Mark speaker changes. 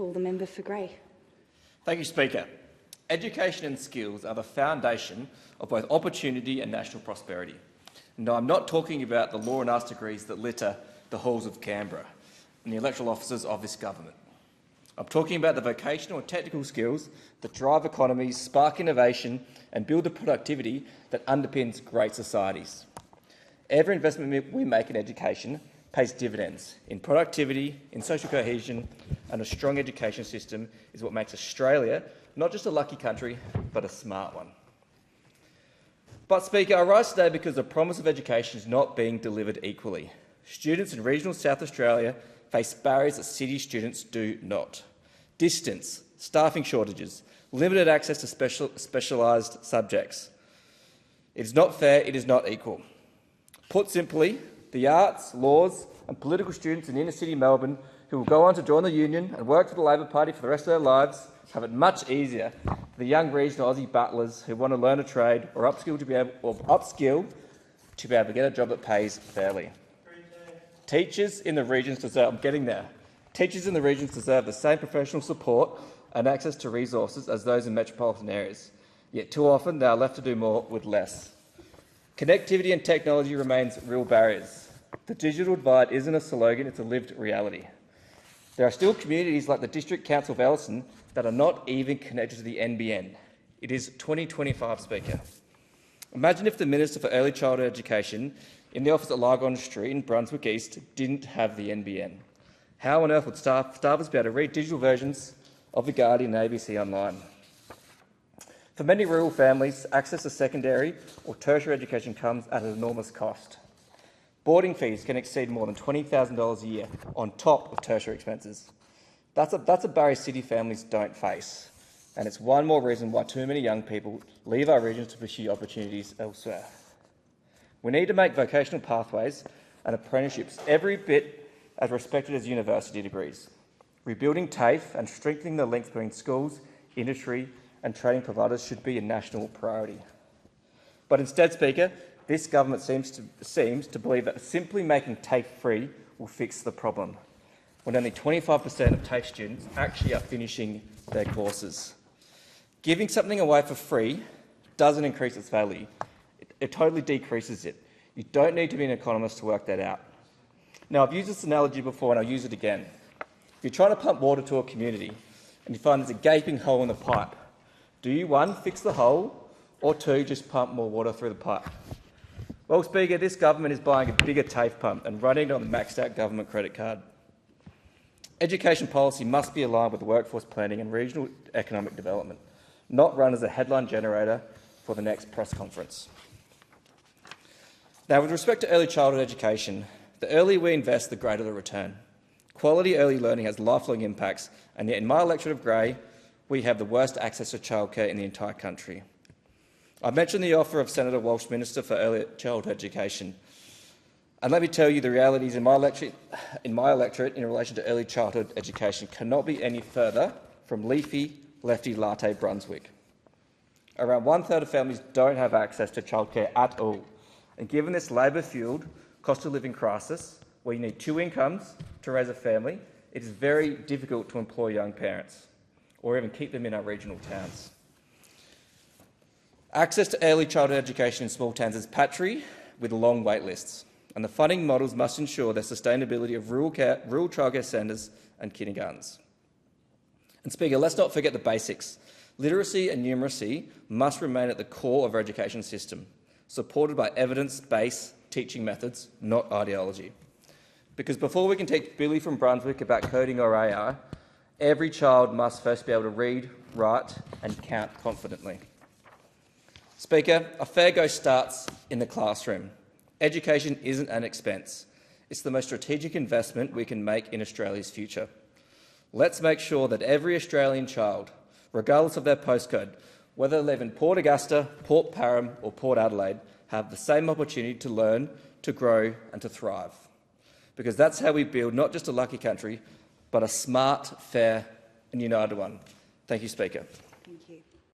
Speaker 1: call the member for Grey.
Speaker 2: Thank you, Speaker. Education and skills are the foundation of both opportunity and national prosperity. No, I'm not talking about the law and arts degrees that litter the halls of Canberra and the electoral offices of this government. I'm talking about the vocational and technical skills that drive economies, spark innovation and build the productivity that underpins great societies. Every investment we make in education pays dividends in productivity, in social cohesion, and a strong education system is what makes Australia not just a lucky country, but a smart one. But, Speaker, I rise today because the promise of education is not being delivered equally. Students in regional South Australia face barriers that city students do not. Distance, staffing shortages, limited access to specialised subjects. It is not fair, it is not equal. Put simply, the arts, laws and political students in inner-city Melbourne who will go on to join the union and work for the Labor Party for the rest of their lives have it much easier than the young regional Aussie butlers who want to learn a trade or upskill to be able to get a job that pays fairly. Teachers in the regions deserve the same professional support and access to resources as those in metropolitan areas, yet too often they are left to do more with less. Connectivity and technology remains real barriers. The digital divide isn't a slogan, it's a lived reality. There are still communities like the District Council of Ellison that are not even connected to the NBN. It is 2025, Speaker. Imagine if the Minister for Early Childhood Education in the office at Lygon Street in Brunswick East didn't have the NBN. How on earth would staffers be able to read digital versions of The Guardian and ABC online? For many rural families, access to secondary or tertiary education comes at an enormous cost. Boarding fees can exceed more than $20,000 a year on top of tertiary expenses. That's a barrier city families don't face, and it's one more reason why too many young people leave our regions to pursue opportunities elsewhere. We need to make vocational pathways and apprenticeships every bit as respected as university degrees. Rebuilding TAFE and strengthening the links between schools, industry and training providers should be a national priority. But instead, Speaker, this government seems to believe that simply making TAFE free will fix the problem, when only 25% of TAFE students actually are finishing their courses. Giving something away for free doesn't increase its value. It totally decreases it. You don't need to be an economist to work that out. Now, I've used this analogy before and I'll use it again. If you're trying to pump water to a community and you find there's a gaping hole in the pipe, do you, one, fix the hole, or two, just pump more water through the pipe? Well, Speaker, this government is buying a bigger TAFE pump and running it on the maxed-out government credit card. Education policy must be aligned with workforce planning and regional economic development, not run as a headline generator for the next press conference. Now, with respect to early childhood education, the earlier we invest, the greater the return. Quality early learning has lifelong impacts, and yet in my electorate of Grey, we have the worst access to childcare in the entire country. I mentioned the offer of Senator Walsh, Minister for Early Childhood Education. And let me tell you, the realities in my electorate in relation to early childhood education cannot be any further from leafy, lefty latte Brunswick. Around one-third of families don't have access to childcare at all. And given this Labor-fuelled cost of living crisis, where you need two incomes to raise a family, it is very difficult to employ young parents or even keep them in our regional towns. Access to early childhood education in small towns is patchy with long wait lists, and the funding models must ensure the sustainability of rural childcare centres and kindergartens. And Speaker, let's not forget the basics. Literacy and numeracy must remain at the core of our education system, supported by evidence-based teaching methods, not ideology. Because before we can teach Billy from Brunswick about coding or AI, every child must first be able to read, write and count confidently. Speaker, a fair go starts in the classroom. Education isn't an expense. It's the most strategic investment we can make in Australia's future. Let's make sure that every Australian child, regardless of their postcode, whether they live in Port Augusta, Port Parham or Port Adelaide, have the same opportunity to learn, to grow and to thrive. Because that's how we build not just a lucky country, but a smart, fair and united one. Thank you, Speaker.
Speaker 1: Thank you.